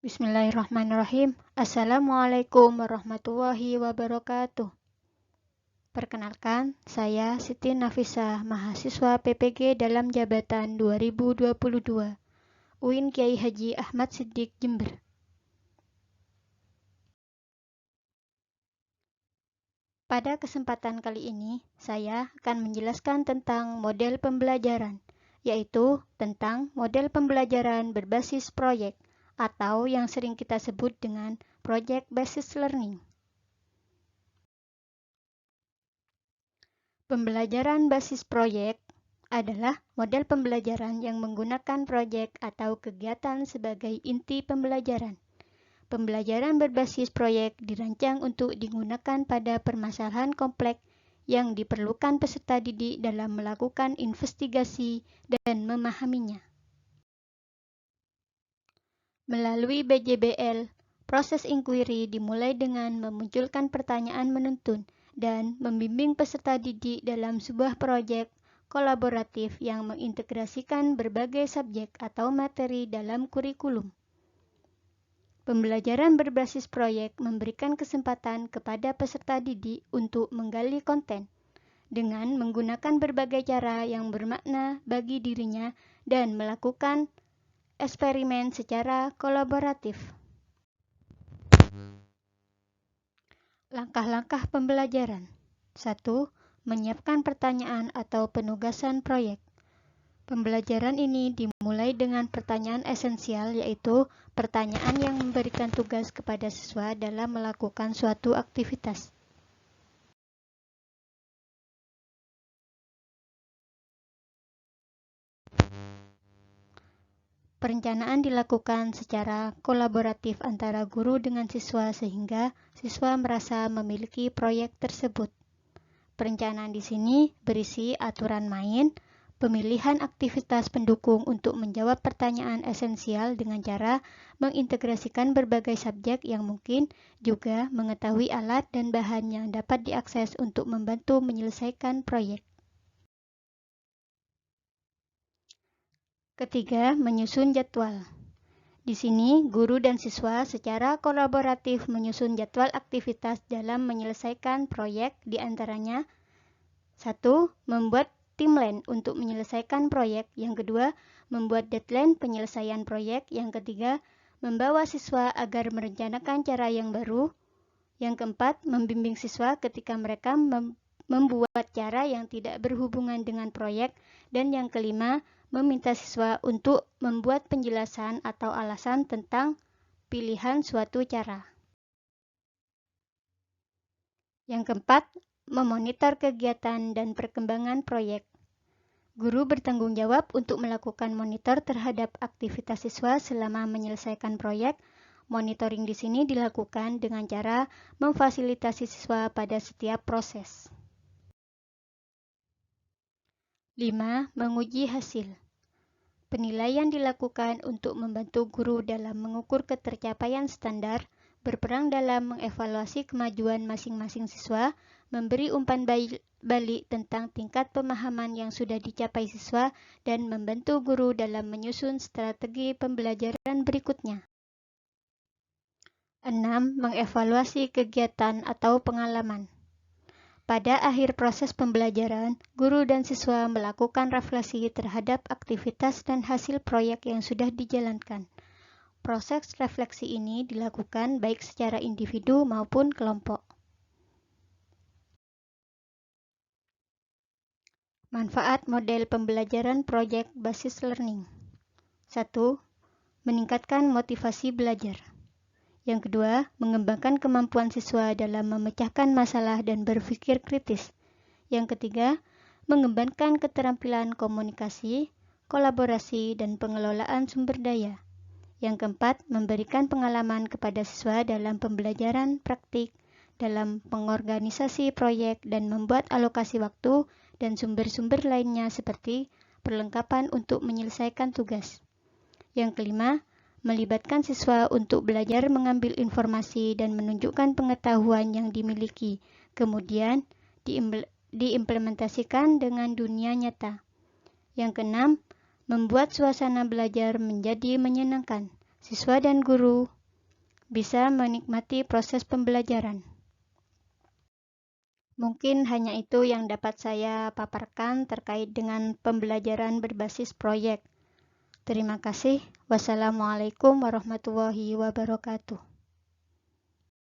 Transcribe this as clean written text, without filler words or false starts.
Bismillahirrahmanirrahim. Assalamualaikum warahmatullahi wabarakatuh. Perkenalkan, saya Siti Nafisah, mahasiswa PPG dalam jabatan 2022, UIN Kiai Haji Ahmad Siddiq Jember. Pada kesempatan kali ini, saya akan menjelaskan tentang model pembelajaran, yaitu tentang model pembelajaran berbasis proyek, atau yang sering kita sebut dengan Project Based Learning. Pembelajaran basis proyek adalah model pembelajaran yang menggunakan proyek atau kegiatan sebagai inti pembelajaran. Pembelajaran berbasis proyek dirancang untuk digunakan pada permasalahan kompleks yang diperlukan peserta didik dalam melakukan investigasi dan memahaminya. Melalui BJBL, proses inquiry dimulai dengan memunculkan pertanyaan menuntun dan membimbing peserta didik dalam sebuah proyek kolaboratif yang mengintegrasikan berbagai subjek atau materi dalam kurikulum. Pembelajaran berbasis proyek memberikan kesempatan kepada peserta didik untuk menggali konten dengan menggunakan berbagai cara yang bermakna bagi dirinya dan melakukan eksperimen secara kolaboratif. Langkah-langkah pembelajaran. 1. Menyiapkan pertanyaan atau penugasan proyek. Pembelajaran ini dimulai dengan pertanyaan esensial, yaitu pertanyaan yang memberikan tugas kepada siswa dalam melakukan suatu aktivitas. Perencanaan dilakukan secara kolaboratif antara guru dengan siswa sehingga siswa merasa memiliki proyek tersebut. Perencanaan di sini berisi aturan main, pemilihan aktivitas pendukung untuk menjawab pertanyaan esensial dengan cara mengintegrasikan berbagai subjek yang mungkin, juga mengetahui alat dan bahan yang dapat diakses untuk membantu menyelesaikan proyek. Ketiga, menyusun jadwal. Di sini, guru dan siswa secara kolaboratif menyusun jadwal aktivitas dalam menyelesaikan proyek, di antaranya 1. Membuat timeline untuk menyelesaikan proyek. Yang kedua, membuat deadline penyelesaian proyek. Yang ketiga, membawa siswa agar merencanakan cara yang baru. Yang keempat, membimbing siswa ketika mereka membuat cara yang tidak berhubungan dengan proyek. Dan yang kelima, meminta siswa untuk membuat penjelasan atau alasan tentang pilihan suatu cara. Yang keempat, memonitor kegiatan dan perkembangan proyek. Guru bertanggung jawab untuk melakukan monitor terhadap aktivitas siswa selama menyelesaikan proyek. Monitoring di sini dilakukan dengan cara memfasilitasi siswa pada setiap proses. 5. Menguji hasil. Penilaian dilakukan untuk membantu guru dalam mengukur ketercapaian standar, berperan dalam mengevaluasi kemajuan masing-masing siswa, memberi umpan balik tentang tingkat pemahaman yang sudah dicapai siswa, dan membantu guru dalam menyusun strategi pembelajaran berikutnya. 6. Mengevaluasi kegiatan atau pengalaman. Pada akhir proses pembelajaran, guru dan siswa melakukan refleksi terhadap aktivitas dan hasil proyek yang sudah dijalankan. Proses refleksi ini dilakukan baik secara individu maupun kelompok. Manfaat model pembelajaran proyek basis learning. 1. Meningkatkan motivasi belajar. Yang kedua, mengembangkan kemampuan siswa dalam memecahkan masalah dan berpikir kritis. Yang ketiga, mengembangkan keterampilan komunikasi, kolaborasi, dan pengelolaan sumber daya. Yang keempat, memberikan pengalaman kepada siswa dalam pembelajaran praktik, dalam pengorganisasi proyek, dan membuat alokasi waktu dan sumber-sumber lainnya seperti perlengkapan untuk menyelesaikan tugas. Yang kelima, melibatkan siswa untuk belajar mengambil informasi dan menunjukkan pengetahuan yang dimiliki, kemudian diimplementasikan dengan dunia nyata. Yang keenam, membuat suasana belajar menjadi menyenangkan, siswa dan guru bisa menikmati proses pembelajaran. Mungkin hanya itu yang dapat saya paparkan terkait dengan pembelajaran berbasis proyek. Terima kasih. Wassalamualaikum warahmatullahi wabarakatuh.